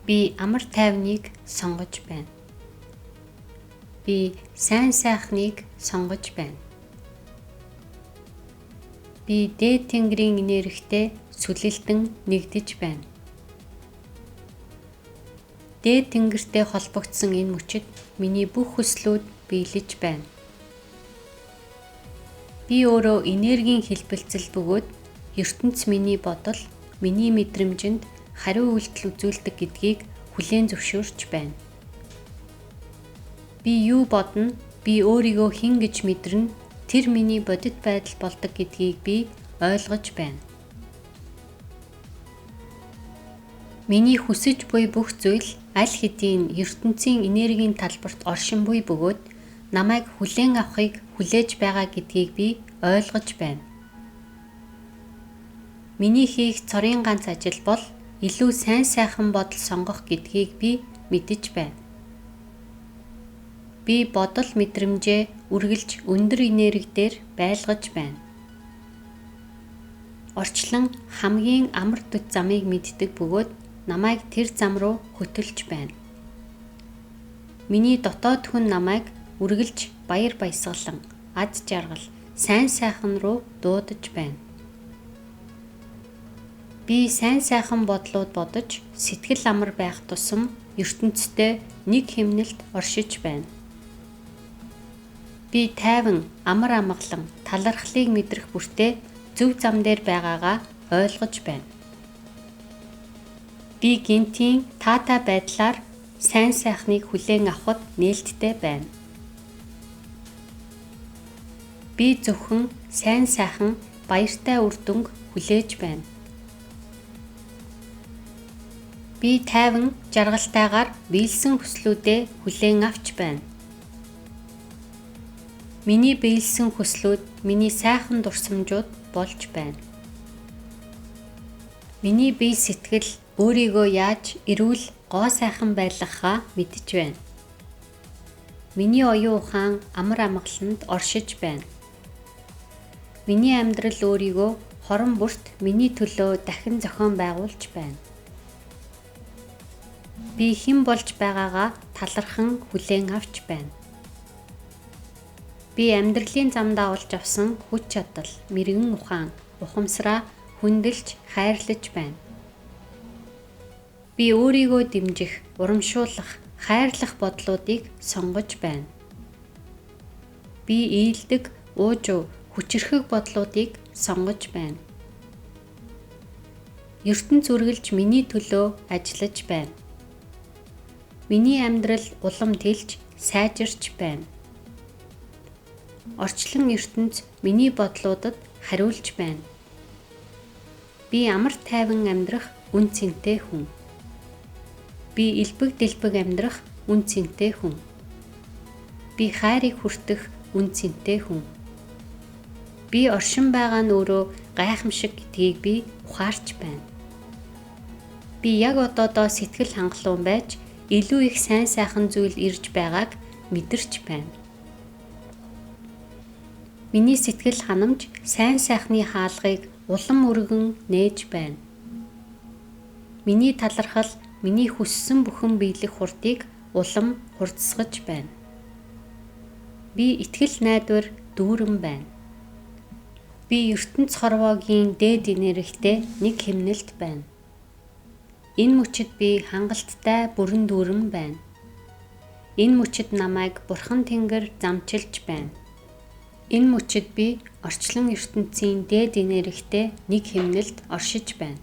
Би амар тайвныг сонгож байна. Би сайн сайхныг сонгож байна. Би дээд тэнгэрийн энергитэй сүлэлтэн нэгдэж байна. Дээд тэнгэртэй холбогдсон энэ мөчид миний бүх хүслүүд биелэж байна. Би өөрөө энергийн хэлбэлцэл бөгөөд ертөнц миний бодол, миний мэдрэмжинд хариу үйлдэл үзүүлдэг гэдгийг хүлээн зөвшөөрч байна. Би юу бодно, би өөрийгөө хэн гэж мэдэрнэ, тэр миний бодит байдал болдог гэдгийг би ойлгож байна. Миний хүсэж буй бүх зүйл аль хэдийн ертөнцийн энергийн талбарт оршин буй бөгөөд намайг хүлээн авахыг хүлээж байгаа гэдгийг би ойлгож байна. Миний хийх цорын ганц ажил бол илүү сайн сайхан бодол сонгох гэдгийг би мэдэж байна. Би бодол мэдрэмжээ үргэлж өндөр энергиээр байлгаж байна. Орчлон хамгийн амар дэд замыг мэддэг бөгөөд намайг тэр зам руу хөтөлж байна. Миний дотоод хүн намайг үргэлж баяр баясгалан, ад жаргал, сайн сайхан руу дуудаж байна. Би сайн сайхан бодлууд бодож, сэтгэл амар байх тусам ертөнцтэй нэг хэмнэлд оршиж байна. Би тайван, амар амгалан, талархлыг мэдрэх бүртээ зөв зам дээр байгаагаа ойлгож байна. Би гинтийн таатай байдлаар сайн сайхныг хүлээн авахд нээлттэй байна. Би зөвхөн сайн сайхан, баяртай үр дүнг хүлээж байна. Би тайван, жаргалтайгаар биелсэн хүслүүдээ хүлээн авч байна. Миний биелсэн хүслүүд миний сайхан дурсамжууд болж байна. Миний бие сэтгэл өөрийгөө яаж эрүүл, гоо сайхан байлгахаа мэдж байна. Миний оюун ухаан амар амгаланд оршиж байна. Миний амьдрал өөрийгөө хорон бүрт миний төлөө дахин зохион байгуулж байна. Би хэн болж байгаагаа талархан хүлээн авч байна. Би амьдралын замдаа олж авсан хүч чадал, мэрэгэн ухаан, ухамсараа хүндэлж, хайрлаж байна. Би өөрийгөө дэмжих, урамшуулах, хайрлах бодлуудыг сонгож байна. Би ийдэг, уужуу, хүчрхэг бодлуудыг сонгож байна. ертөнц үргэлж миний төлөө ажиллаж байна. Миний амьдрал улам тэлж, сайжирч байна. Орчлон ертөнц миний бодлуудад хариулж байна. Би амар тайван амьдрах үн цэнтэй хүн. Би элбэг дэлбэг амьдрах үн цэнтэй хүн. Би хайрыг хүртэх үн цэнтэй хүн. Би оршин байгаа нь өөрөө гайхамшиг гэдгийг би ухаарч байна. Би яг одоодоо сэтгэл хангалуун байж илүү их сайн сайхан зүйл ирж байгааг мэдэрч байна. Миний сэтгэл ханамж сайн сайхны хаалгыг улам өргөн нээж байна. Миний талархал миний хүссэн бүхэн биелэх хурдыг улам хурдсгаж байна. Би итгэл найдвар дүүрэн байна. Би ертөнц хорвоогийн дээд энергитэй нэг хэмнэлд байна. Энэ мөчид би хангалттай бүрэн дүүрэн байна. Энэ мөчид намайг Бурхан Тэнгэр замчилж байна. Энэ мөчид би орчлон ертөнцийн дээд энергитэй нэг хэмнэлд оршиж байна.